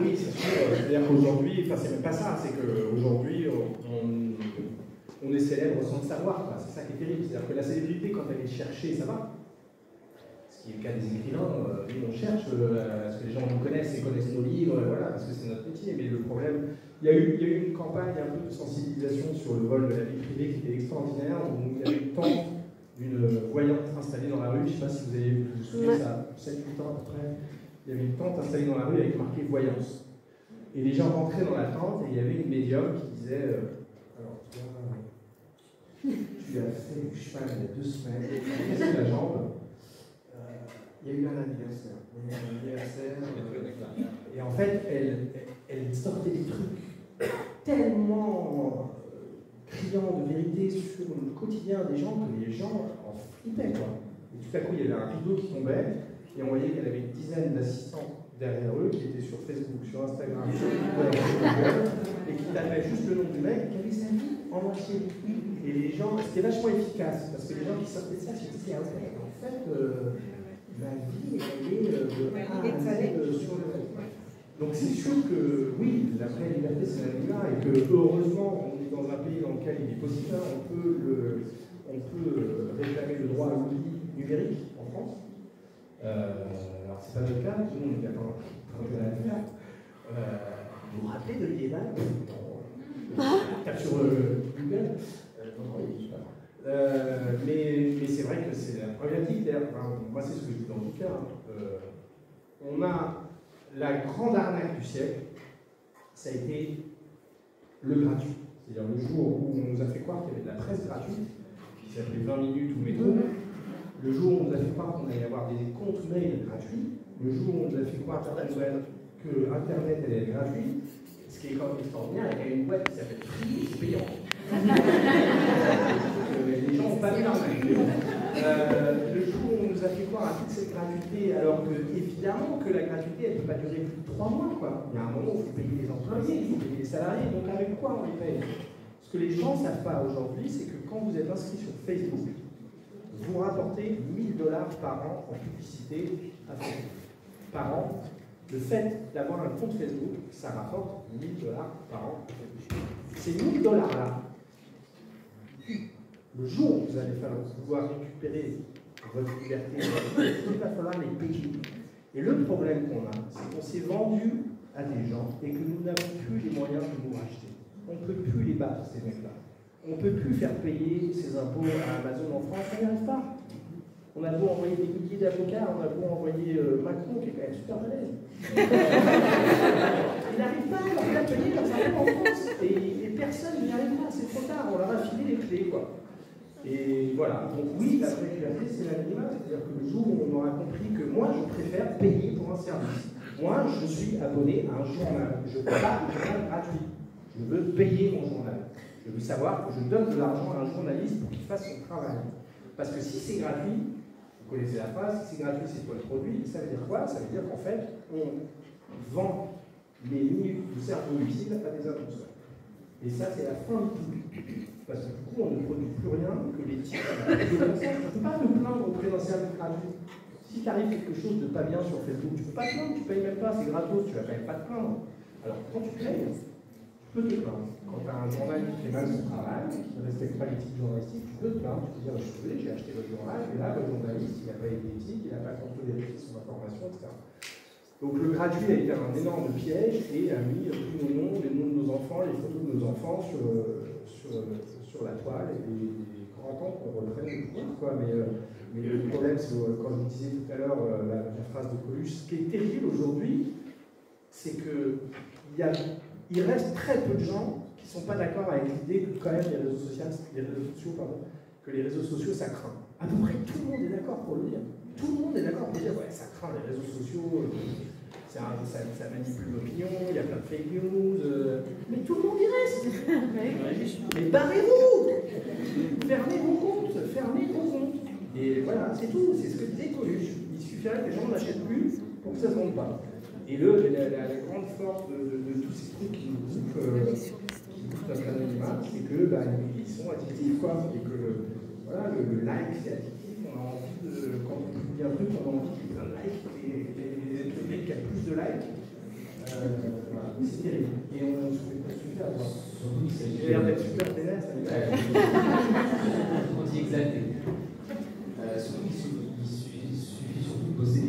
oui, c'est sûr. C'est-à-dire qu'aujourd'hui, enfin, c'est même pas ça, c'est qu'aujourd'hui, on est célèbre sans le savoir. C'est ça qui est terrible. C'est-à-dire que la célébrité, quand elle est cherchée, ça va. Ce qui est le cas des écrivains, nous on cherche à ce que les gens nous connaissent et connaissent nos livres, voilà, parce que c'est notre métier. Mais le problème, il y a eu une campagne un peu de sensibilisation sur le vol de la vie privée qui était extraordinaire, où il y avait eu tant d'une voyante installée dans la rue, je ne sais pas si vous avez vous souvenez, ça 7-8 ans à peu près, il y avait une tente installée dans la rue avec marqué voyance. Et les gens rentraient dans la tente et il y avait une médium qui disait alors toi, tu as fait du cheval il y a 2 semaines, tu as cassé la jambe. Il y a eu un anniversaire. Et en fait, elle sortait des trucs tellement criants de vérité sur le quotidien des gens que les gens en flippaient, quoi. Et tout à coup, il y avait un rideau qui tombait, et on voyait qu'elle avait une dizaine d'assistants derrière eux qui étaient sur Facebook, sur Instagram, sur Twitter, et qui tapaient juste le nom du mec qui avait sa vie en entier. Et les gens, c'était vachement efficace, parce que les gens qui sortaient de ça se disaient, ah ouais, en fait, la vie, elle est sur le fait. Donc c'est sûr que, oui, la vraie liberté, c'est la vie-là, et que, heureusement, on est dans un pays dans lequel il est possible, hein, on peut réclamer le droit à l'oubli numérique en France. Alors, c'est pas notre cas, tout le monde est d'accord à la faire. Vous vous rappelez de l'IEDAL? Tape sur Google. Non, il est pas. Mais c'est vrai que c'est la problématique. Moi, c'est ce que je dis dans le bouquin. On a la grande arnaque du siècle, ça a été le gratuit. C'est-à-dire le jour où on nous a fait croire qu'il y avait de la presse gratuite, qui s'appelait 20 minutes ou métro. Le jour où on nous a fait croire qu'on allait avoir des comptes mail gratuits, le jour où on nous a fait croire que Internet allait être gratuit, ce qui est quand même extraordinaire, il y a une boîte qui s'appelle Free, c'est payant. Les gens n'ont pas bien le jour où on nous a fait croire à toute cette gratuité, alors que évidemment que la gratuité elle ne peut pas durer plus de 3 mois, quoi. Il y a un moment où il faut payer les employés, il faut payer les salariés, donc avec quoi on les paye? Ce que les gens ne savent pas aujourd'hui, c'est que quand vous êtes inscrit sur Facebook, vous rapportez 1000 $ par an en publicité à Facebook. Par an, le fait d'avoir un compte Facebook, ça rapporte 1000 $ par an. Ces 1000 $ là, le jour où vous allez pouvoir récupérer votre liberté, il va falloir les payer. Et le problème qu'on a, c'est qu'on s'est vendu à des gens et que nous n'avons plus les moyens de nous racheter. On ne peut plus les battre, ces mecs-là. On ne peut plus faire payer ses impôts à Amazon en France, on n'y arrive pas. On a beau envoyer des milliers d'avocats, on a beau envoyer Macron, qui est quand même super balèze. Ils n'arrivent pas à leur faire payer leurs impôts en France. Et personne n'y arrive pas, c'est trop tard, on leur a filé les clés, quoi. Et voilà, donc oui, la vraie liberté, c'est l'anonymat. C'est-à-dire que le jour où on aura compris que moi, je préfère payer pour un service. Moi, je suis abonné à un journal. Je ne veux pas un journal gratuit. Je veux payer mon journal. Je veux savoir que je donne de l'argent à un journaliste pour qu'il fasse son travail. Parce que si c'est gratuit, vous connaissez la phrase, si c'est gratuit, c'est toi le produit. Ça veut dire quoi? Ça veut dire qu'en fait, on vend les minutes du cerveau lucide à des annonceurs. Et ça, c'est la fin du tout. Parce que du coup, on ne produit plus rien que les titres. On ne peut pas me plaindre auprès d'un service gratuit. Si t'arrive quelque chose de pas bien sur Facebook, tu ne peux pas te plaindre, tu ne payes même pas, c'est gratos, tu ne vas quand même pas te plaindre. Alors quand tu payes, tu peux te plaindre. Quand tu as un journal qui fait mal son travail, qui ne respecte pas l'éthique journalistique, tu peux te plaindre, tu peux dire je suis désolé, j'ai acheté votre journal, mais là, le journaliste, il n'a pas été éthique, il n'a pas contrôlé son information, etc. Donc le gratuit a été un énorme piège et a mis tous nos noms, les noms de nos enfants, les photos de nos enfants sur la toile, et il est grand temps qu'on reprenne le pouvoir, quoi. Mais le problème, c'est quand je vous disais tout à l'heure la phrase de Coluche, ce qui est terrible aujourd'hui, c'est qu'il reste très peu de gens qui ne sont pas d'accord avec l'idée que quand même les réseaux sociaux, ça craint. À peu près tout le monde est d'accord pour le dire. Tout le monde est d'accord pour dire ouais, ça craint les réseaux sociaux, ça manipule l'opinion, il y a plein de fake news, mais tout le monde y reste. Mais barrez-vous, fermez vos comptes, et voilà, c'est tout, c'est ce que disait Coluche. Il suffirait que les gens n'achètent plus pour que ça ne se vende pas. Et la grande force de tous ces trucs qui nous bouffent notre anonymat, c'est que ils sont addictifs, quoi, et que voilà, le like c'est addictif, on a envie de, quand on publie un truc, on a envie qu'il y ait plein de likes, et le mec qui a plus de likes, c'est terrible. Et on se fait super avoir. Surtout qu'il s'agit J'ai l'air d'être super vénère, ça m'est on dit exalté. Surtout qu'il suffit surtout de poser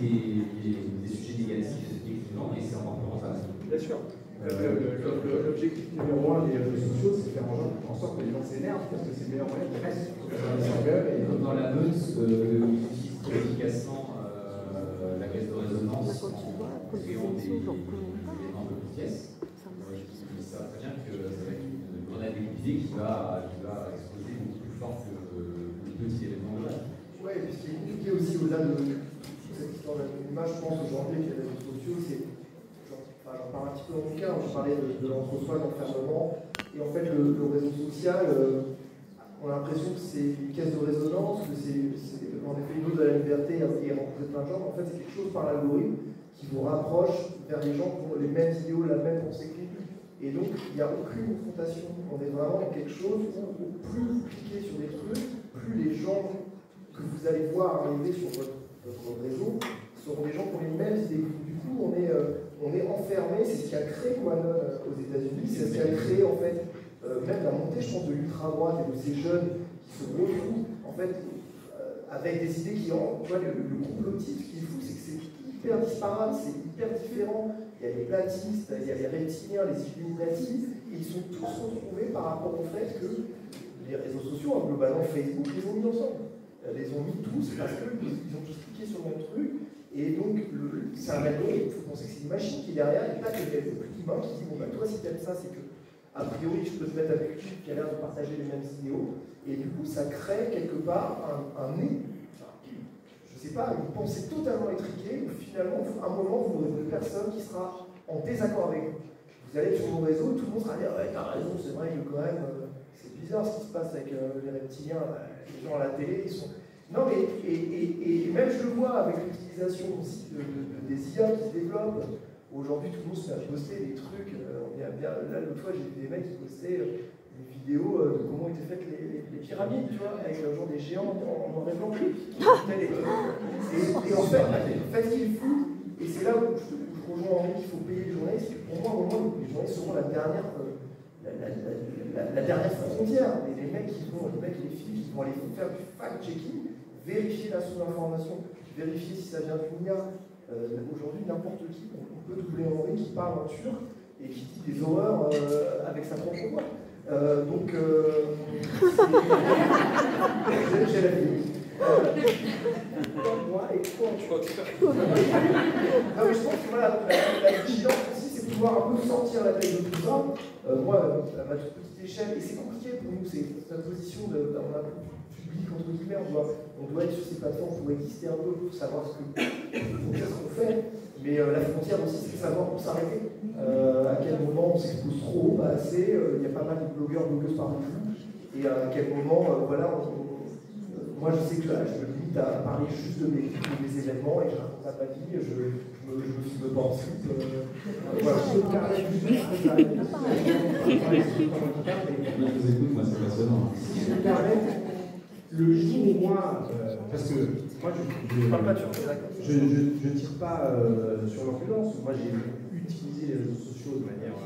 des sujets négatifs, effectivement, et c'est encore plus rentable. Bien sûr. L'objectif numéro 1 des réseaux sociaux, c'est de faire en sorte que les gens s'énervent, parce que c'est le meilleur moyen de rester sur et comme dans la meute, utilise très efficacement la caisse de résonance en créant des éléments de pièces. Je sais très bien que ça va être une grenade déguisée qui va exploser beaucoup plus fort que le petit événement de là. Oui, et puis ce qui est compliqué aussi au-delà de cette histoire d'anonymat, je pense aujourd'hui, avec les réseaux sociaux, c'est. J'en parle un petit peu dans mon cas, je parlais de l'entre-soi, d'enfermement, et en fait le réseau social, on a l'impression que c'est une caisse de résonance, que c'est en effet une ode de la liberté et rencontrer plein de gens, mais en fait c'est quelque chose par l'algorithme qui vous rapproche vers les gens qui ont les mêmes idéaux, la même pensée que lui. Et donc il n'y a aucune confrontation, on est vraiment dans quelque chose où plus vous cliquez sur des trucs, plus les gens que vous allez voir arriver sur votre réseau seront des gens qui ont les mêmes idées. Du coup, on est enfermé, c'est ce qui a créé QAnon aux États-Unis, c'est ce qui a créé en fait même la montée, je pense, de l'ultra-droite et de ces jeunes qui se retrouvent en fait avec des idées qui ont, tu vois, le complotisme, ce qui est fou, c'est que c'est hyper disparate, c'est hyper différent. Il y a les platistes, il y a les reptiliens, les illuminatis, et ils sont tous retrouvés par rapport au fait que les réseaux sociaux, globalement Facebook, les ont mis ensemble. Les ont mis tous parce qu'ils ont tous cliqué sur le même truc. Et donc, c'est un algorithme, il faut penser que c'est une machine qui est derrière, et pas que quelques petits mains qui dit bon, bah, toi, si t'aimes ça, c'est que, a priori, je peux te mettre avec lui qui a l'air de partager les mêmes idéaux. Et du coup, ça crée quelque part un nez, je sais pas, une pensée totalement étriquée, où finalement, à un moment, vous aurez une personne qui sera en désaccord avec vous. Vous allez sur vos réseaux, tout le monde sera dire ouais, t'as raison, c'est vrai que quand même, c'est bizarre ce qui se passe avec les reptiliens, les gens à la télé, ils sont. Non, mais et même je le vois avec l'utilisation aussi des IA qui se développent. Aujourd'hui, tout le monde se met à poster des trucs. Là, l'autre fois, j'ai vu des mecs qui postaient une vidéo de comment étaient faites les pyramides, tu vois, avec genre des géants en noir et blanc. Et en fait, ce qui est fou, et c'est là où je rejoins Henri qu'il faut payer les journalistes, pour moi, au moment où les journalistes seront la dernière frontière. Les mecs et les filles qui vont aller faire du fact-checking, vérifier la source d'information, vérifier si ça vient d'une IA. Aujourd'hui, n'importe qui, on peut doubler Henri qui parle en turc et qui dit des horreurs avec sa propre voix. J'ai la vie. Moi et toi, tu vois. Non, mais je pense que voilà, la vigilance aussi, c'est pouvoir un peu sortir la tête de tout ça. Moi, à ma toute petite échelle, et c'est compliqué pour nous, c'est notre position on a public entre guillemets, on doit être sur ces plateformes pour exister un peu, pour savoir ce qu'on fait, mais la frontière aussi, c'est savoir où s'arrêter, à quel moment on s'expose trop, pas assez, il y a pas mal de blogueurs, blogueuses par exemple, et à quel moment, voilà, moi je sais que là, je me limite à parler juste de mes événements et je raconte ma vie, je me filme pas ensuite. Voilà. Je vous écoute, moi c'est passionnant. Si je me permets, le jour où moi, parce que moi je ne tire pas sur l'influence, moi j'ai utilisé les réseaux sociaux de manière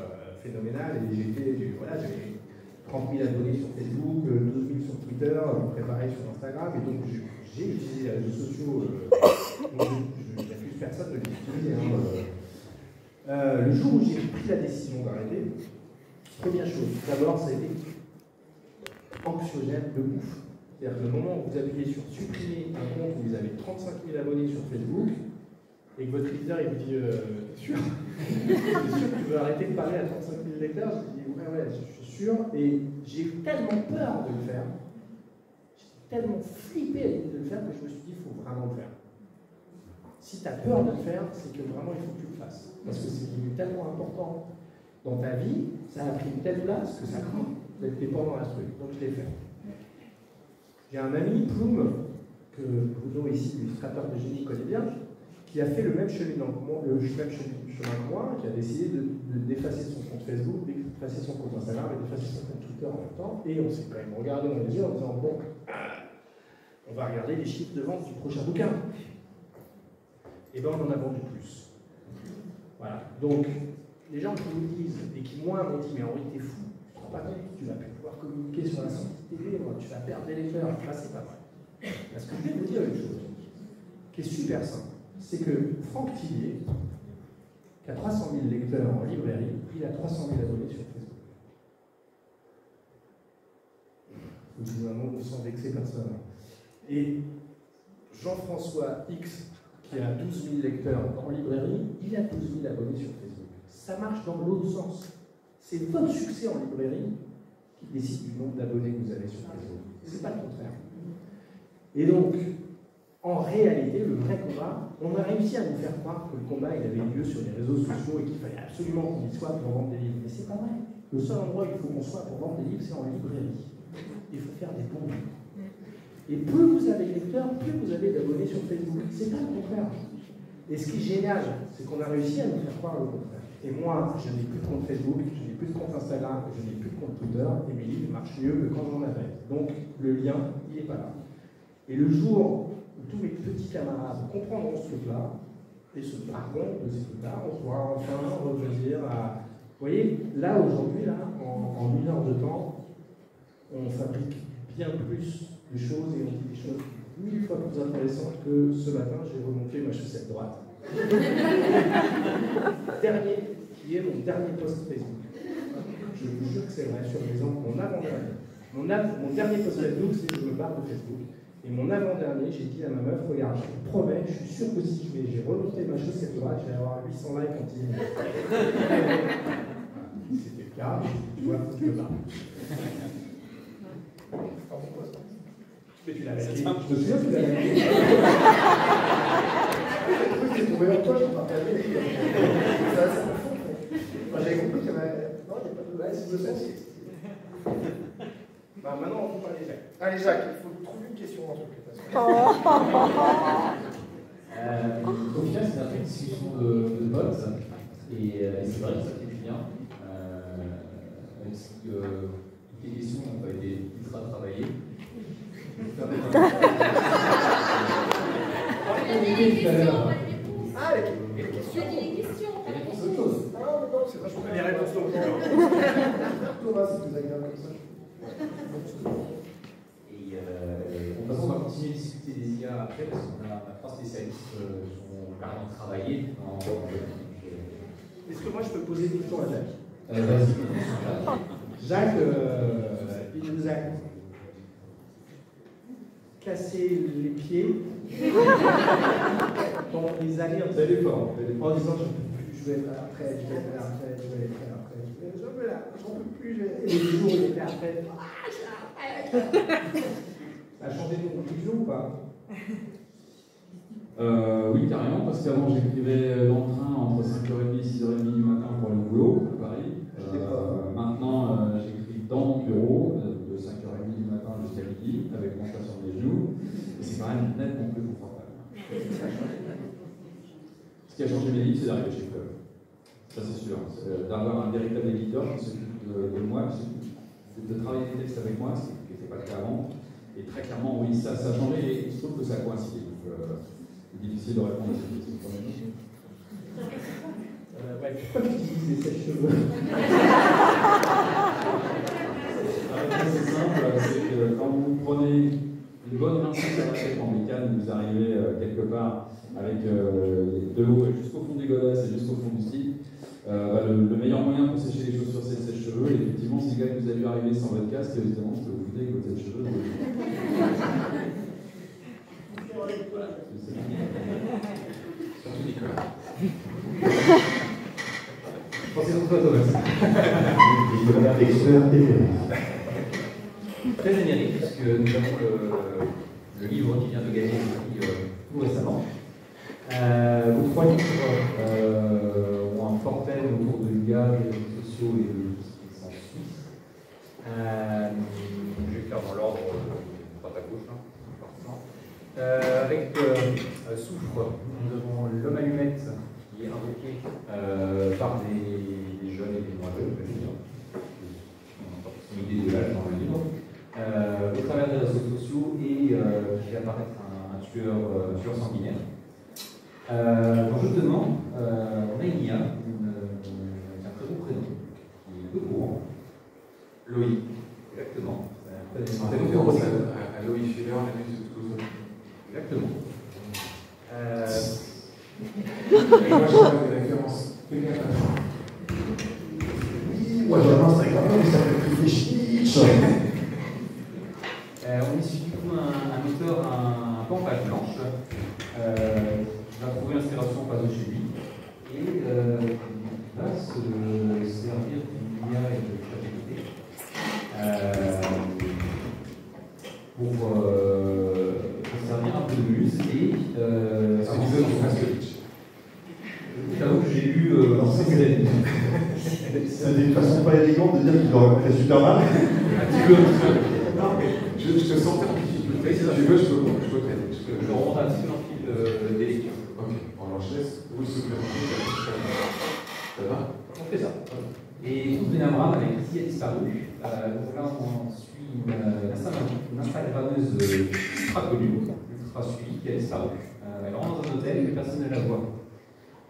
phénoménale et j'avais 30 000 abonnés sur Facebook, 12 000 sur Twitter, préparé sur Instagram, et donc j'ai utilisé les réseaux sociaux, il n'y a plus personne ne les utilise. Le jour où j'ai pris la décision d'arrêter, première chose, d'abord ça a été anxiogène de ouf. C'est-à-dire que le moment où vous appuyez sur supprimer un compte où vous avez 35 000 abonnés sur Facebook, et que votre leader il vous dit t'es sûr que tu veux arrêter de parler à 35 000 lecteurs? Je dis ouais, je suis sûr. Et j'ai eu tellement peur de le faire, j'ai tellement flippé à l'idée de le faire que je me suis dit il faut vraiment le faire. Si tu as peur de le faire, c'est que vraiment il faut que tu le fasses. Parce que c'est devenu tellement important dans ta vie, ça a pris une telle place que ça craint d'être dépendant à ce truc. Donc je l'ai fait. J'ai un ami, Plume, que Bruno ici, l'illustrateur de génie, connaît bien, qui a fait le même chemin que moi, qui a décidé d'effacer son compte Facebook, d'effacer son compte Instagram et d'effacer son compte Twitter en même temps. Et on s'est quand même regardé dans les yeux en disant bon, on va regarder les chiffres de vente du prochain bouquin. Et bien on en a vendu plus. Voilà. Donc, les gens qui nous le disent, et qui moi m'ont dit, mais Henri, t'es fou, tu te rends pas compte, tu vas plus pouvoir communiquer sur la sortie TV, moi, tu vas perdre des lecteurs. Là, c'est pas vrai. Parce que je vais vous dire une chose qui est super simple, c'est que Franck Tillier, qui a 300 000 lecteurs en librairie, il a 300 000 abonnés sur Facebook. Je vous dis un nom sans vexer personne. Et Jean-François X, qui a 12 000 lecteurs en librairie, il a 12 000 abonnés sur Facebook. Ça marche dans l'autre sens. C'est votre succès en librairie qui décide du nombre d'abonnés que vous avez sur Facebook. C'est pas le contraire. Et donc, en réalité, le vrai combat, on a réussi à nous faire croire que le combat il avait lieu sur les réseaux sociaux et qu'il fallait absolument qu'on y soit pour vendre des livres. Mais c'est pas vrai. Le seul endroit où il faut qu'on soit pour vendre des livres, c'est en librairie. Il faut faire des bons livres. Et plus vous avez de lecteurs, plus vous avez d'abonnés sur Facebook. C'est pas le contraire. Et ce qui est génial, c'est qu'on a réussi à nous faire croire le contraire. Et moi, je n'ai plus de compte Facebook, je n'ai plus de compte Instagram, je n'ai plus de compte Twitter, et mes livres marchent mieux que quand j'en avais. Donc, le lien, il n'est pas là. Et le jour où tous mes petits camarades comprendront ce truc-là, et se parleront de ces trucs-là, on pourra enfin revenir à... Vous voyez, là, aujourd'hui, là, en 1 heure de temps, on fabrique bien plus de choses et on dit des choses 1000 fois plus intéressantes que ce matin, j'ai remonté ma chaussette droite. Dernier, qui est mon dernier post Facebook. Je vous jure que c'est vrai, sur mon avant-dernier. Mon dernier post Facebook, c'est que je me barre de Facebook. Et mon avant-dernier, j'ai dit à ma meuf, regarde, je te promets, je suis sûr que si j'ai remonté ma chaussette droite, je vais avoir 800 likes en 10 minutes. C'était le cas, tu vois, faut que je me barre. Mais tu l'as liké. Je te souviens que tu l'as liké. J'ai trouvé en toi, je partageais. C'est assez profond. J'avais compris qu'il y avait. Non, il n'y a pas de baisse, je sais. Bah, maintenant, on peut parler Jacques. Allez, Jacques, il faut trouver une question dans truc. Au final, c'est une discussion de potes. Et c'est vrai que ça fait du bien. Même si toutes les questions n'ont pas été ultra travaillées. Ah, les questions. Les réponses, c'est autre chose. Ah, non, c'est vachement Les réponses non plus. Thomas, c'est plus agréable comme ça. Et de toute façon, on va continuer de discuter des IA après parce qu'on a 3 spécialistes qui ont carrément travaillé dans. Est-ce que moi je peux poser des questions à Jacques? Vas-y, Jacques, il nous a cassé les pieds pendant des années en disant je vais être après, je vais être après, je vais être après, j'en peux plus, et les jours il était après, ça a changé de conclusion ou pas? Oui, carrément, parce qu'avant j'écrivais dans le train entre 5h30 et 6h30 du matin pour aller au boulot à Paris. Maintenant, j'écris dans mon bureau de 5h30 du matin jusqu'à midi avec mon chat sur mes genoux. Et c'est quand même nettement plus confortable. Ce qui a changé mes livres, c'est d'arriver chez Club. Ça, c'est sûr. D'avoir un véritable éditeur qui s'occupe de moi, qui s'occupe de travailler les textes avec moi, ce qui n'était pas le cas avant. Et très clairement, oui, ça a changé et il se trouve que ça a coïncidé. Donc, c'est difficile de répondre à cette question quand même. Ouais, pourquoi tu utilises les sèches-cheveux? C'est simple, c'est que quand vous prenez une bonne rincée sur la tête en mécane, vous arrivez quelque part avec de l'eau jusqu'au fond des godasses et jusqu'au fond du slip. Le meilleur moyen pour sécher les chaussures, c'est le sèche-cheveux. Et effectivement, si le gars que vous avez vu arriver sans votre casque, évidemment, ce que vous foutez avec votre sèche-cheveux. surtout Nicolas. Pensez donc toi, Thomas. Très générique, puisque nous avons le livre qui vient de gagner tout récemment. Vos 3 livres ont un fort thème autour de l'IA, des réseaux sociaux et de tout ce qui s'ensuit. Je vais faire dans l'ordre droite à gauche, avec Souffre, nous avons l'homme allumette qui est invoqué par des jeunes et des moins jeunes, je veux dire. On a une idée de l'âge dans le livre. Au travers des réseaux sociaux et qui va apparaître un tueur sanguinaire. Dans Jeu de demain, on a une IA, Loïc, exactement. En référence à Loïc Fuller, la muse de Toulouse. Exactement. Et moi, je parle des références. Oui, moi j'ai un Instagram qui s'appelle Réfléchis. On est du coup un auteur un peu en page blanche. Il va trouver l'inspiration en page chez lui et il va se servir d'IA et de ChatGPT pour servir un peu de muse et est-ce que tu veux qu'on fasse le pitch? J'avoue que j'ai lu C'était une façon pas élégante de dire qu'il aurait fait super mal. un petit peu. Non, mais je te sentais en difficulté. Si tu veux, je peux t'aider. Je remonte un petit peu dans le fil des lectures. Ok, alors je laisse vous supplémenter. Ça va? On fait ça. Et Oud Benamra, avec qui a disparu. Donc là, on suit une Instagrammeuse ultra connue, ultra suivie, qui a disparu. Elle rentre dans un hôtel et personne ne la voit.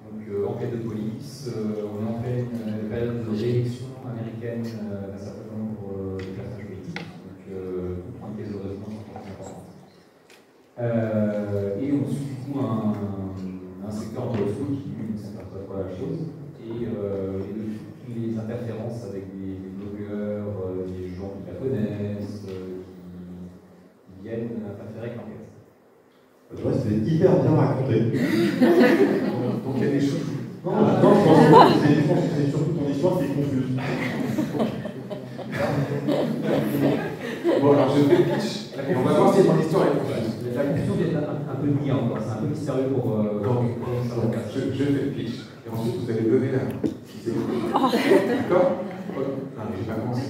Donc, enquête de police, on est en pleine période de réélection américaine d'un certain nombre de personnages politiques. Donc, comprendre que les raisons sont très importantes. Et on suit du coup un secteur de flou qui ne s'interprète pas la chose. Et les interférences avec des blogueurs, des gens qui la connaissent, qui viennent interférer avec l'enquête. Je vois, c'était hyper bien raconté. Donc il y a des choses. Non, je pense que c'est surtout ton histoire qui est confuse. Bon, alors je fais le pitch. Et on va voir si mon histoire est confuse. La confusion est un peu liée encore, c'est un peu mystérieux pour. Donc, je fais le pitch. Et ensuite, vous allez donner la. D'accord? Non, mais j'ai pas commencé.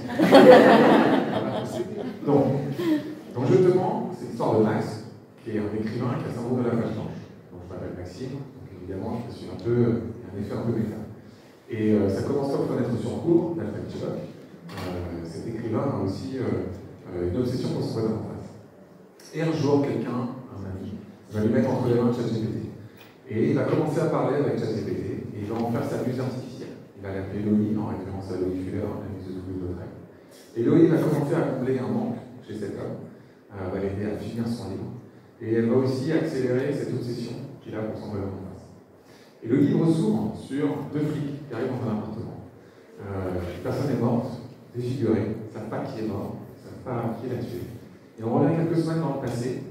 Donc, je te mens, c'est l'histoire de Max, qui est un écrivain qui a le syndrome de la page blanche. Donc, je m'appelle Maxime, donc évidemment, je suis un effet un peu méta. Et ça commence aux fenêtres sur cours, d'Alfred Hitchcock. Cet écrivain a aussi une obsession pour son voisin en face. Et un jour, quelqu'un, un ami, va lui mettre entre les mains ChatGPT. Et il va commencer à parler avec ChatGPT, et il va en faire sa muse artificielle. Il va l'appeler Loïc, en référence à Loïc Fuller, la muse de Toulouse-Lautrec. Et Loïc va commencer à combler un manque chez cet homme, va l'aider à finir son livre, et elle va aussi accélérer cette obsession qu'il a pour son voisin en face. Et le livre s'ouvre sur deux flics qui arrivent dans un appartement. La personne est morte, défigurée, ils ne savent pas qui est mort, ils ne savent pas qui l'a tué. Et on revient quelques semaines dans le passé,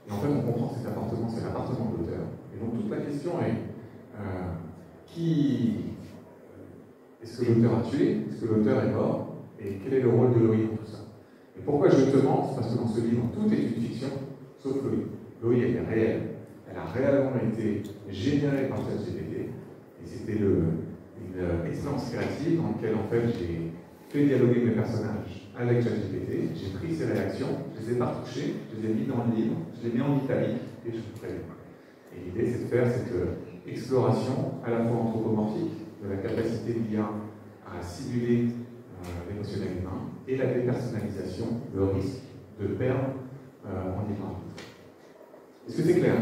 et en fait on comprend que cet appartement, c'est l'appartement de l'auteur. Et donc toute la question est, est-ce que l'auteur a tué? Est-ce que l'auteur est mort? Et quel est le rôle de Loïc dans tout ça? Et pourquoi je te mens? C'est parce que dans ce livre, tout est une fiction, sauf Loïc. Loïc, elle est réelle. Elle a réellement été générée par ChatGPT. Et c'était une expérience créative dans laquelle, en fait, j'ai fait dialoguer mes personnages avec ChatGPT. J'ai pris ses réactions, je les ai pas retouchées, je les ai mis dans le livre, je les ai mis en italique et je vous préviens. Et l'idée, c'est de faire cette exploration à la fois anthropomorphique de la capacité de l'IA à simuler l'émotionnel humain et la dépersonnalisation, le risque de perdre en libre. Est-ce que c'est clair?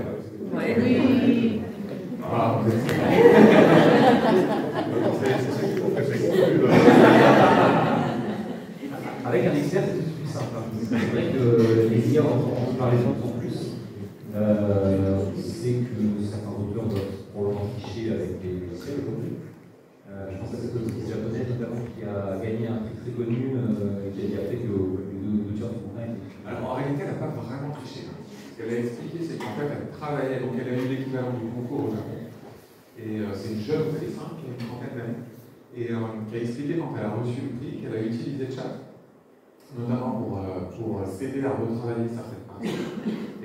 Oui. Ah, vous êtes Avec un expert, c'est plus simple. C'est vrai que les IA en parler en plus, c'est que certains auteurs doivent probablement tricher avec des logiciels aujourd'hui. Je pense à cette autrice japonaise notamment qui a gagné un prix très connu qui a fait que les deux tiers du contrat étaient. Alors en réalité, elle n'a pas vraiment triché. Ce qu'elle a expliqué, c'est qu'en fait, elle travaillait, donc elle a eu l'équivalent du concours au Japon. Et c'est une jeune autrice qui a une trentaine d'années, et qui a expliqué quand elle a reçu le prix qu'elle a utilisé Chat, notamment pour s'aider à retravailler certaines parties,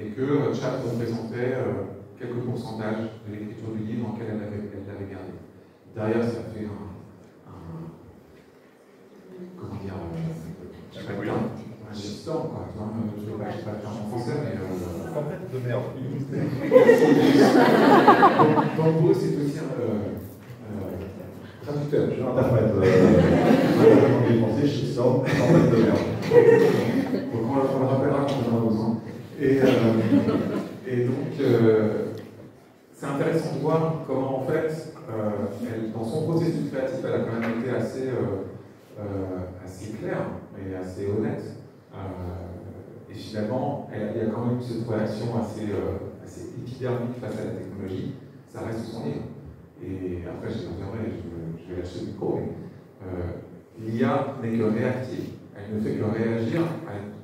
et que Chat représentait quelques pourcentages de l'écriture du livre dans lequel elle l'avait gardé. Derrière, ça a fait comment dire, je sais pas bien, un shitstorm, quoi. Je ne sais pas le terme en français, mais Tempête de merde. dans le beau, c'est aussi traducteur. Je l'interprète. En français, shitstorm, tempête de merde. Donc on le rappellera quand on aura besoin. Et donc, c'est intéressant de voir comment, en fait, dans son processus créatif, elle a quand même été assez assez claire, mais assez honnête. Et finalement, il y a quand même cette réaction assez épidermique face à la technologie. Ça reste son livre. Et après, je vais lâcher le micro, mais l'IA n'est que réactive. Elle ne fait que réagir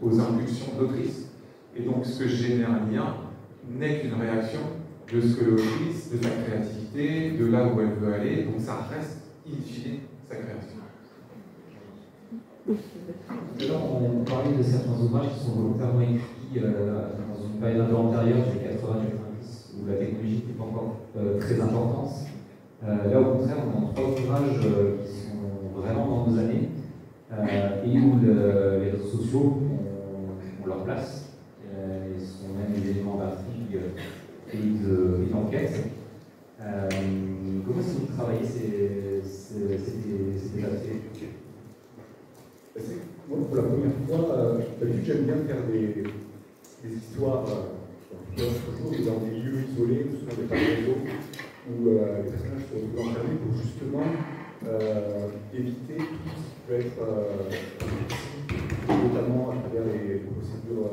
aux impulsions d'autrice. Et donc, ce que génère l'IA n'est qu'une réaction de ce que l'autrice, de sa créativité, de là où elle veut aller. Donc, ça reste, in fine, sa création. On parlait de certains ouvrages qui sont volontairement écrits dans une période un peu antérieure, les 80-90, où la technologie n'était pas encore très importante. Là, au contraire, on a 3 ouvrages qui sont vraiment dans nos années et où les réseaux sociaux ont leur place et sont même des éléments d'intrigue et d'enquête. Comment est-ce que vous travaillez ces aspects? Moi, pour la première fois, d'habitude, j'aime bien faire des histoires toujours dans des lieux isolés, souvent des réseaux, où les personnages sont retrouvés enfermés pour justement éviter tout ce qui peut être notamment à travers les procédures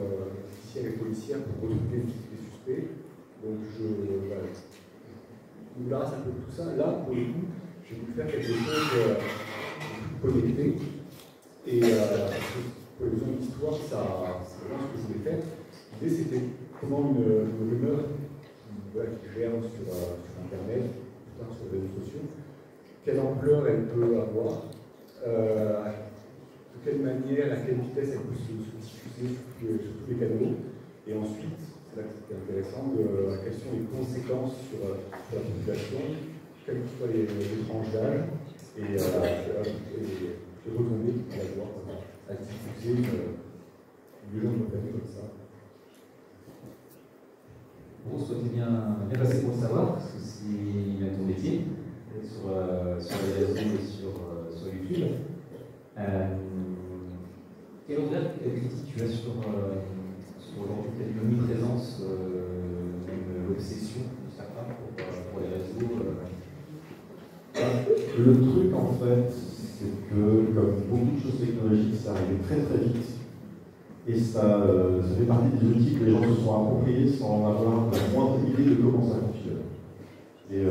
judiciaires et policières pour retrouver les suspects. Donc, là, ça peut tout ça. Là, pour le coup, j'ai voulu faire quelque chose de connecté. Et pour les zones d'histoire, c'est vraiment ce que je voulais faire. L'idée, c'était comment une rumeur qui germe sur Internet, sur les réseaux sociaux, quelle ampleur elle peut avoir, de quelle manière, à quelle vitesse elle peut se diffuser sur tous les canaux, et ensuite, c'est là que c'est intéressant, quelles sont les conséquences sur la population, quelles que soient les tranches d'âge, et retourner pour avoir à diffuser les gens de famille comme ça. Bon, souhaitez bien passer pour le savoir, parce que c'est ton métier, sur les réseaux et sur YouTube. Quel regard critique tu as sur aujourd'hui peut-être l'omniprésence, même l'obsession de certains pour les réseaux Le truc, en fait, c'est que, comme beaucoup de choses technologiques, ça arrive très très vite. Et ça fait partie des outils que les gens se sont appropriés sans avoir la moindre idée de comment ça fonctionne. Et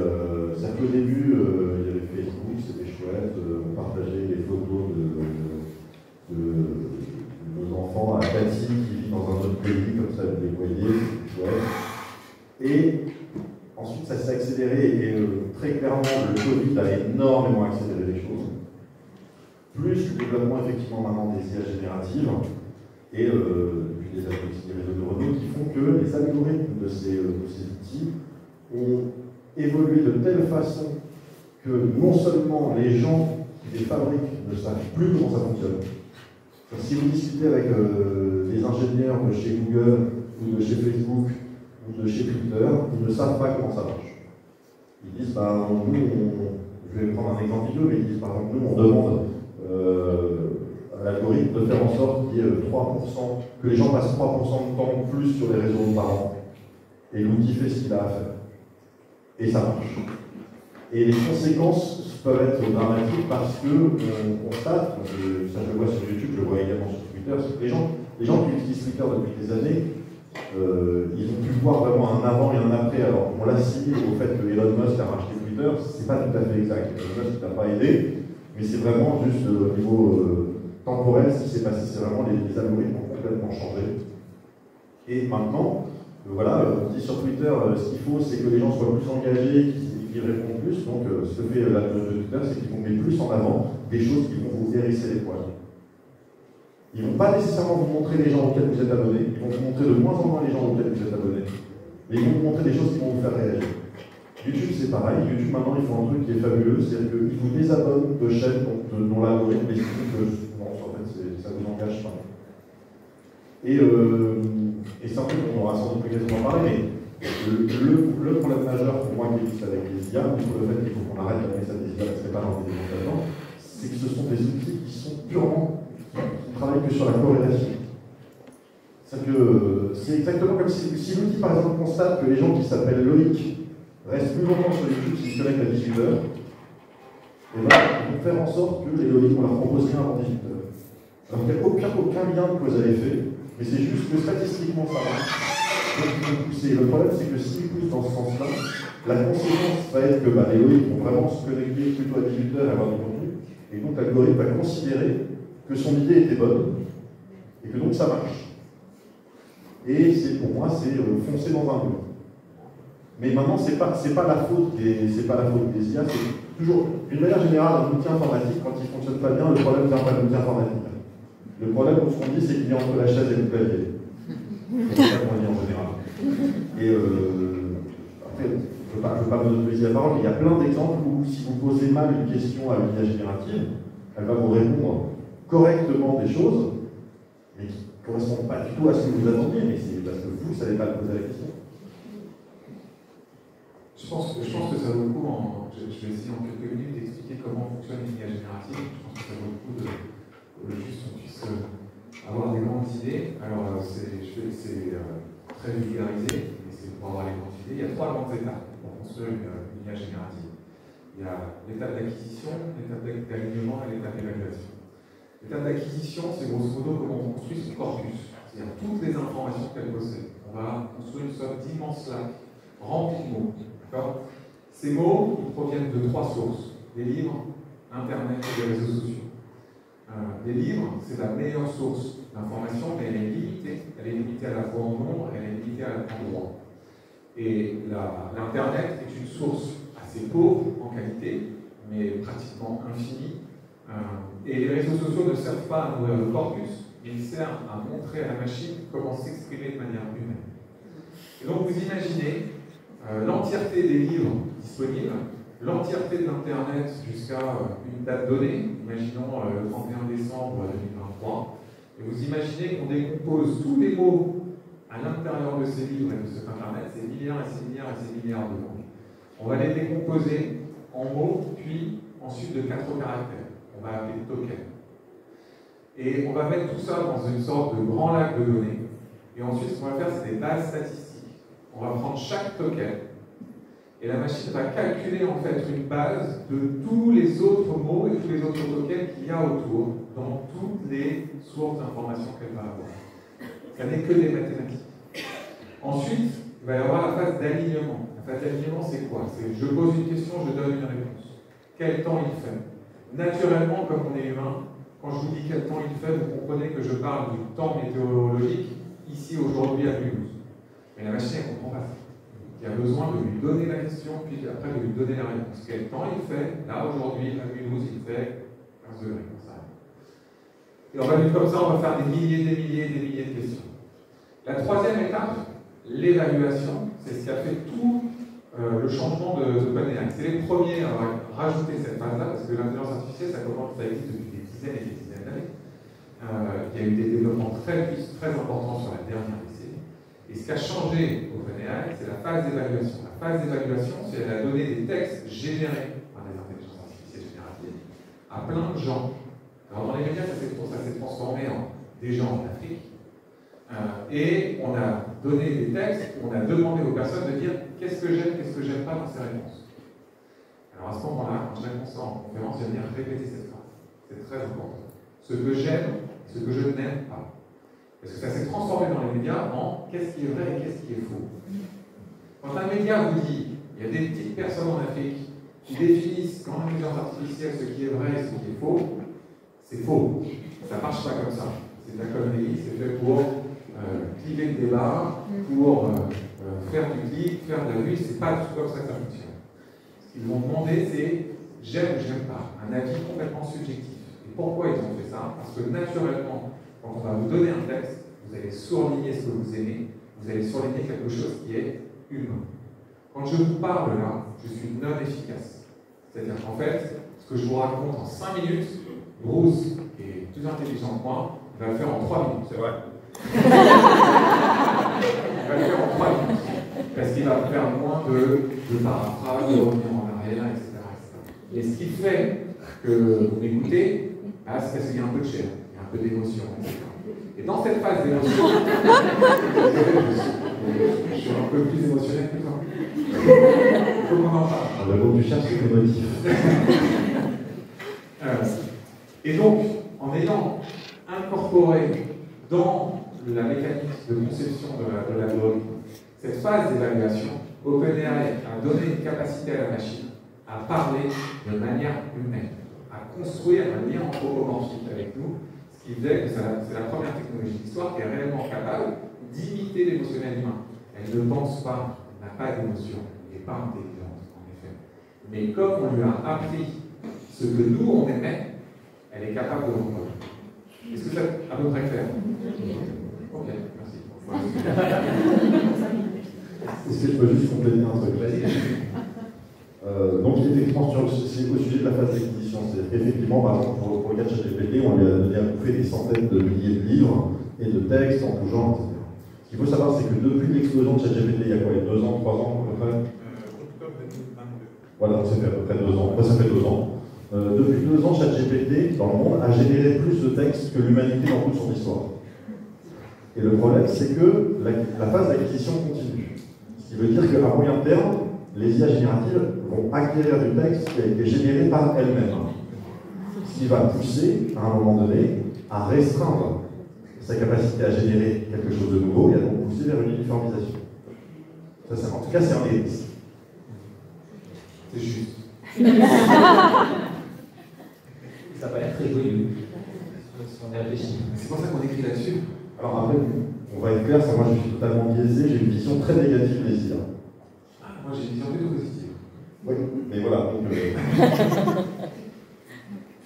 c'est qu'au début, il y avait Facebook, c'était chouette, on partageait les photos de nos enfants à Cathy qui vit dans un autre pays, comme ça vous les voyez, c'était chouette. Et ensuite, ça s'est accéléré et très clairement, le Covid a énormément accéléré les choses. Plus le développement effectivement maintenant des IA génératives et depuis les réseaux neuronaux qui font que les algorithmes de ces outils ont évolué de telle façon que non seulement les gens qui les fabriquent ne savent plus comment ça fonctionne. Si vous discutez avec des ingénieurs de chez Google ou de chez Facebook ou de chez Twitter, ils ne savent pas comment ça marche. Ils disent, je vais prendre un exemple vidéo, mais ils disent par exemple, nous on demande à l'algorithme de faire en sorte qu'il y ait 3%, que les gens passent 3% de temps plus sur les réseaux par an. Et l'outil fait ce qu'il a à faire. Et ça marche. Et les conséquences peuvent être dramatiques parce qu'on constate, ça je le vois sur YouTube, je le vois également sur Twitter, c'est que les gens qui utilisent Twitter depuis des années, ils ont pu voir vraiment un avant et un après. Alors on l'a ciblé au fait que Elon Musk a racheté Twitter, c'est pas tout à fait exact. Elon Musk n'a pas aidé, mais c'est vraiment juste au niveau temporel ce qui s'est passé, c'est vraiment les algorithmes ont complètement changé. Et maintenant, voilà, on dit sur Twitter, ce qu'il faut c'est que les gens soient plus engagés, qu'ils répondent plus. Donc ce que fait l'algorithme de Twitter, c'est qu'ils vont mettre plus en avant des choses qui vont vous hérisser les poils. Ils ne vont pas nécessairement vous montrer les gens auxquels vous êtes abonnés, ils vont vous montrer de moins en moins les gens auxquels vous êtes abonnés, mais ils vont vous montrer des choses qui vont vous faire réagir. YouTube c'est pareil, YouTube maintenant ils font un truc qui est fabuleux, c'est-à-dire qu'ils vous désabonnent de chaînes dont l'algorithme estime que non, en fait ça ne vous engage pas. Et c'est un truc qu'on aura sans doute l'occasion d'en parler, mais le problème majeur pour moi qui existe avec les IA, outre le fait qu'il faut qu'on arrête d'appeler ça des IA parce que c'est pas l'intelligence, c'est que ce sont des outils qui sont purement qui travaillent que sur la corrélation. C'est exactement comme si l'outil par exemple constate que les gens qui s'appellent Loïc restent plus longtemps sur YouTube s'ils se connectent à 18h, et ben, ils vont faire en sorte que les logiques, on leur propose rien avant 18 heures. Alors qu'il n'y a aucun lien de cause à effet, mais c'est juste que statistiquement ça marche. Donc ils vont pousser. Le problème, c'est que s'ils poussent dans ce sens-là, la conséquence va être que les logiques vont vraiment se connecter plutôt à 18 heures et avoir du contenu, et donc l'algorithme va considérer que son idée était bonne, et que donc ça marche. Et pour moi, c'est foncer dans un mur. Mais maintenant, c'est pas la faute des IA, c'est toujours, d'une manière générale, un outil informatique, quand il ne fonctionne pas bien, le problème ne vient pas de l'outil informatique. Le problème, ce qu'on dit, c'est qu'il est entre la chaise et le clavier. C'est ça qu'on dit en général. Et après, je ne veux pas monopoliser la parole, mais il y a plein d'exemples où, si vous posez mal une question à l'IA générative, elle va vous répondre correctement des choses, mais qui ne correspondent pas du tout à ce que vous attendiez, mais c'est parce que vous ne savez pas poser la question. Je pense que ça vaut le coup, je vais essayer en quelques minutes d'expliquer comment fonctionne l'IA générative. Je pense que ça vaut le coup juste qu'on puisse avoir des grandes idées. Alors, c'est très vulgarisé, mais c'est pour avoir les grandes idées. Il y a 3 grandes étapes pour construire une IA générative. Il y a l'étape d'acquisition, l'étape d'alignement et l'étape d'évaluation. L'étape d'acquisition, c'est grosso modo comment on construit son corpus, c'est-à-dire toutes les informations qu'elle possède. On va construire une sorte d'immense lac rempli de mots. Ces mots, ils proviennent de 3 sources, des livres, Internet et des réseaux sociaux. Les livres, c'est la meilleure source d'information, mais elle est limitée. Elle est limitée à la fois en nombre, elle est limitée à l'endroit. Et l'Internet est une source assez pauvre en qualité, mais pratiquement infinie. Et les réseaux sociaux ne servent pas à nourrir le corpus, ils servent à montrer à la machine comment s'exprimer de manière humaine. Et donc vous imaginez l'entièreté des livres disponibles, l'entièreté de l'Internet jusqu'à une date donnée, imaginons le 31 décembre 2023, et vous imaginez qu'on décompose tous les mots à l'intérieur de ces livres et de cet Internet, ces milliards et ces milliards et ces milliards de mots. On va les décomposer en mots, puis ensuite de 4 caractères, on va appeler tokens. Et on va mettre tout ça dans une sorte de grand lac de données, et ensuite ce qu'on va faire, c'est des bases statistiques. On va prendre chaque token et la machine va calculer en fait une base de tous les autres mots et tous les autres tokens qu'il y a autour dans toutes les sources d'informations qu'elle va avoir. Ça n'est que des mathématiques. Ensuite, il va y avoir la phase d'alignement. La phase d'alignement, c'est quoi? C'est je pose une question, je donne une réponse. Quel temps il fait? Naturellement, comme on est humain, quand je vous dis quel temps il fait, vous comprenez que je parle du temps météorologique ici, aujourd'hui, à Mulhouse. Mais la machine, elle ne comprend pas ça. Il y a besoin de lui donner la question, puis après de lui donner la réponse. Quel temps il fait? Là, aujourd'hui, à Mulhouse, il fait 15 degrés. Et on va dire comme ça, on va faire des milliers de questions. La troisième étape, l'évaluation, c'est ce qui a fait tout le changement de OpenAI. C'est les premiers à rajouter cette phase-là, parce que l'intelligence artificielle, ça existe depuis des dizaines et des dizaines d'années. Il y a eu des développements très importants sur la dernière décennie. Et ce qui a changé au OpenAI, c'est la phase d'évaluation. La phase d'évaluation, c'est elle a donné des textes générés par des intelligences artificielles génératives à plein de gens. Alors dans les médias, ça s'est transformé en des gens en Afrique. Et on a donné des textes où on a demandé aux personnes de dire qu'est-ce que j'aime pas dans ces réponses. Alors à ce moment-là, quand je réponds ça en conférence, je vais venir répéter cette phrase. C'est très important. Ce que j'aime, ce que je n'aime pas. Parce que ça s'est transformé dans les médias en qu'est-ce qui est vrai et qu'est-ce qui est faux. Quand un média vous dit il y a des petites personnes en Afrique qui définissent quand l'intelligence artificielle ce qui est vrai et ce qui est faux, c'est faux. Ça ne marche pas comme ça. C'est de la connerie, c'est fait pour cliver le débat, pour faire du clic, faire de la vue, c'est pas du tout comme ça que ça fonctionne. Ce qu'ils vont demander, c'est j'aime ou j'aime pas, un avis complètement subjectif. Et pourquoi ils ont fait ça? Parce que naturellement, quand on va vous donner un texte, vous allez surligner ce que vous aimez, vous allez surligner quelque chose qui est humain. Quand je vous parle là, je suis non efficace. C'est-à-dire qu'en fait, ce que je vous raconte en 5 minutes, Bruce, qui est plus intelligent que moi, il va le faire en 3 minutes. C'est vrai. Il va le faire en 3 minutes. Parce qu'il va faire moins de paraphrase, de revenir en arrière, etc. Et ce qui fait que vous m'écoutez, c'est parce qu'il y a un peu de chair, il y a un peu d'émotion, etc. Et dans cette phase d'émotion, je suis un peu plus émotionnel que toi. Il faut qu'on en parle. Le mot du chat, c'est émotif. Et donc, en ayant incorporé dans la mécanique de conception de l'algorithme cette phase d'évaluation, OpenAI a donné une capacité à la machine à parler de manière humaine, à construire un lien anthropomorphique avec nous, ce qui faisait que c'est la première technologie de l'histoire qui est réellement capable d'imiter l'émotionnel humain. Elle ne pense pas, elle n'a pas d'émotion, elle n'est pas intelligente, en effet. Mais comme on lui a appris ce que nous, on aimait, elle est capable de reproduire. Est-ce que c'est à peu près clair? Ok, merci. Est-ce que je peux juste compléter un truc? Donc, effectivement, c'est au sujet de la phase d'acquisition. C'est qu'effectivement, par exemple, pour le cas de ChatGPT, on lui a donné à bouffer des centaines de milliers de livres et de textes en tout genre, etc. Ce qu'il faut savoir, c'est que depuis l'explosion de ChatGPT, il y a quoi, il y a 2 ans, 3 ans à peu près? Octobre 2022. Voilà, ça fait à peu près 2 ans. Enfin, ça fait 2 ans. Depuis 2 ans, ChatGPT, dans le monde, a généré plus de textes que l'humanité dans toute son histoire. Et le problème, c'est que la phase d'acquisition continue. Ce qui veut dire qu'à moyen terme, les IA génératives vont acquérir du texte qui a été généré par elles-mêmes. Ce qui va pousser, à un moment donné, à restreindre sa capacité à générer quelque chose de nouveau et à donc pousser vers une uniformisation. Ça, en tout cas, c'est un des risques. C'est juste. Ça n'a pas l'air très joyeux. On est réfléchi. C'est pour ça qu'on écrit là-dessus. Alors après, on va être clair, moi je suis totalement biaisé, j'ai une vision très négative des IA. Moi j'ai une vision plutôt positive. Oui, mais voilà. Donc,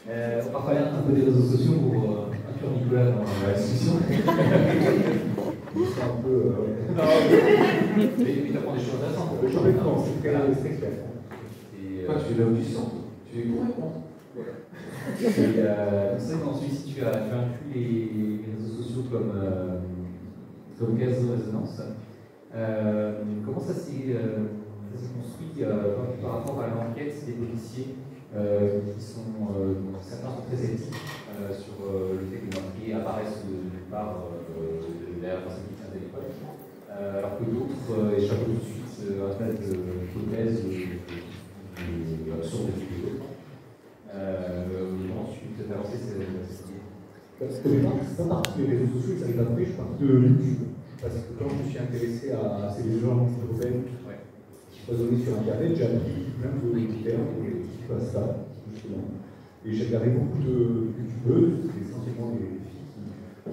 on va parler un peu des réseaux sociaux pour inclure Nicolas dans la discussion. c'est un peu. Mais tu apprends des choses intéressantes. Le champ d'écran, c'est très clair. Toi, tu es là où tu sens. Tu es pour répondre. C'est vrai qu'en Suisse, tu as inclus les réseaux sociaux comme gaz de résonance. Comment ça s'est construit par rapport à l'enquête des policiers qui sont, certains sont très éthiques sur le fait que les meurtriers apparaissent nulle part derrière la sécurité intellectuelle, alors que d'autres échappent tout de suite à un tas d'hypothèses absurdes et d'autres. Ensuite, d'avancer cette idée. Parce que les gens ne sont pas partis des réseaux sociaux, ils arrivent après, je suis parti de YouTube. Parce que quand je me suis intéressé à ces légendes urbaines qui foisonnaient sur Internet, j'ai appris plein de termes, qui passent ça, justement. Et j'ai regardé beaucoup de youtubeuses, essentiellement des filles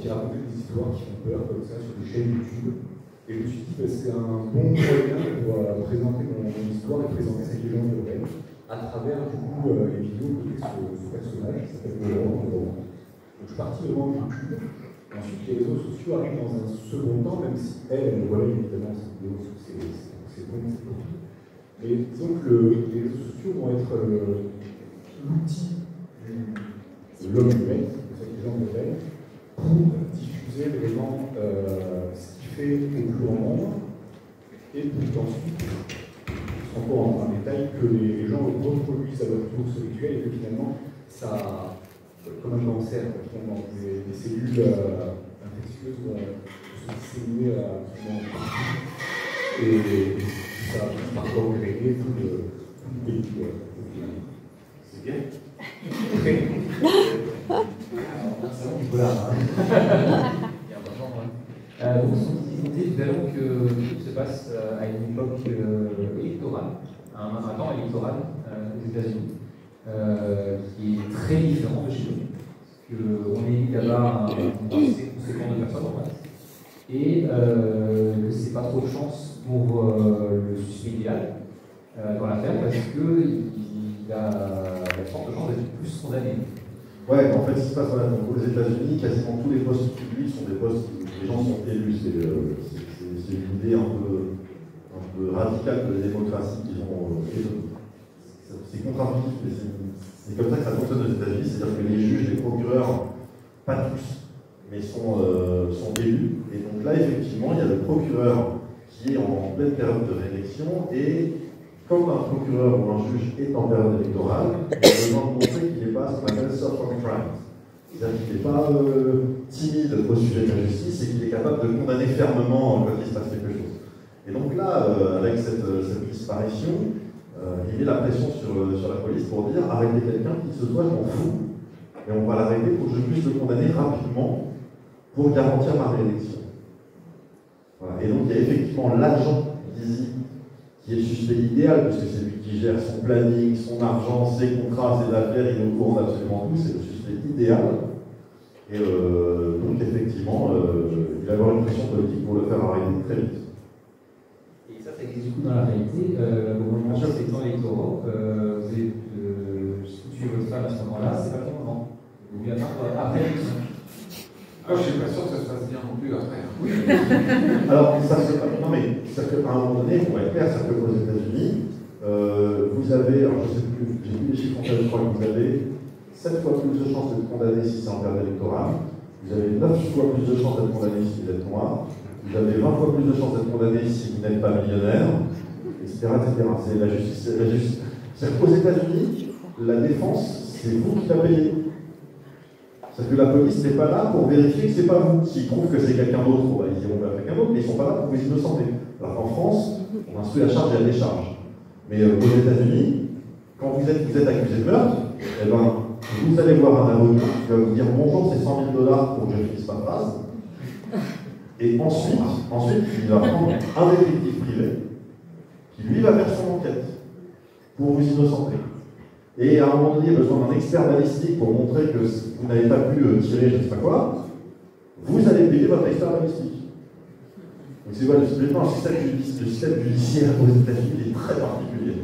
qui racontaient des histoires qui font peur, comme ça, sur des chaînes YouTube. Et je me suis dit que c'est un bon moyen pour présenter mon histoire et présenter cette légende urbaine à travers du coup les vidéos de ce personnage qui s'appelle Laurent. Donc je suis parti devant YouTube. Ensuite, les réseaux sociaux arrivent dans un second temps, même si elle relaie évidemment cette vidéo sur ses bons profils. Mais disons que les réseaux sociaux vont être l'outil de l'homme humain, de cette légende urbaine, pour diffuser vraiment ce qui fait au plus grand nombre et pour ensuite encore en détail que les gens reproduisent à leur tour ce rituel et que finalement ça, comme un cancer, des cellules infectieuses vont se disséminer absolument partout et ça finit par régler tout le pays. C'est bien. Voilà. Vous disiez tout à l'heure que tout se passe à une époque électorale, à un temps électoral aux États-Unis, qui est très différent de chez nous. On est là-bas un assez conséquent de personnes en face, et que c'est pas trop de chance pour le suspect idéal dans l'affaire parce qu'il a la forte chance d'être plus condamné. Ouais, en fait, ce qui se passe aux États-Unis, quasiment tous les postes publics sont des postes où les gens sont élus. C'est une idée un peu radicale de la démocratie qu'ils ont. C'est contre-intuitif, mais c'est comme ça que ça fonctionne aux États-Unis, c'est-à-dire que les juges, les procureurs, pas tous, mais sont élus. Et donc là, effectivement, il y a le procureur qui est en pleine période de réélection et comme un procureur ou un juge est en période électorale, il a besoin de montrer qu'il n'est pas ce qu'on appelle soft on crime. C'est-à-dire qu'il n'est pas timide au sujet de la justice et qu'il est capable de condamner fermement quand il se passe quelque chose. Et donc là, avec cette disparition, il met la pression sur la police pour dire arrêtez quelqu'un qui se soit, je m'en fous. et on va l'arrêter pour que je puisse le condamner rapidement pour garantir ma réélection. Voilà. Et donc il y a effectivement l'agent d'Easy qui est le suspect idéal, puisque c'est lui qui gère son planning, son argent, ses contrats, ses affaires, il est au courant d'absolument tout, c'est le suspect idéal. Et donc effectivement, il va avoir une pression politique pour le faire arrêter très vite. Et ça existe du coup dans la réalité, au moment des temps électoraux, vous avez tué votre femme à ce moment-là, c'est pas le moment. Vous voulez attendre après l'élection. Ah, je suis pas sûr que ça se passe bien non plus après. Oui. Alors, ça se fait, non mais, ça fait, à un moment donné, pour être clair, ça fait qu'aux États-Unis, vous avez, alors je sais plus, j'ai plus les chiffres en tête, je crois que vous avez 7 fois plus de chances d'être condamné si c'est en période électorale, vous avez 9 fois plus de chances d'être condamné si vous êtes noir, vous avez 20 fois plus de chances d'être condamné si vous n'êtes pas millionnaire, etc. C'est la justice. C'est qu'aux États-Unis, la défense, c'est vous qui la payez. C'est que la police n'est pas là pour vérifier que c'est pas vous. S'ils trouvent que c'est quelqu'un d'autre, ils iront vers quelqu'un d'autre, mais ils ne sont pas là pour vous innocenter. Alors qu'en France, on instruit la charge et la décharge. Mais aux États-Unis, quand vous êtes accusé de meurtre, eh ben, vous allez voir un avocat qui va vous dire bonjour, c'est $100 000 pour que je finisse ma phrase. Et ensuite, il va prendre un détective privé qui lui va faire son enquête pour vous innocenter. Et à un moment donné, il y a besoin d'un expert balistique pour montrer que vous n'avez pas pu tirer je ne sais pas quoi, vous allez payer votre expert balistique. Donc c'est voilà, le système judiciaire aux États-Unis est très particulier.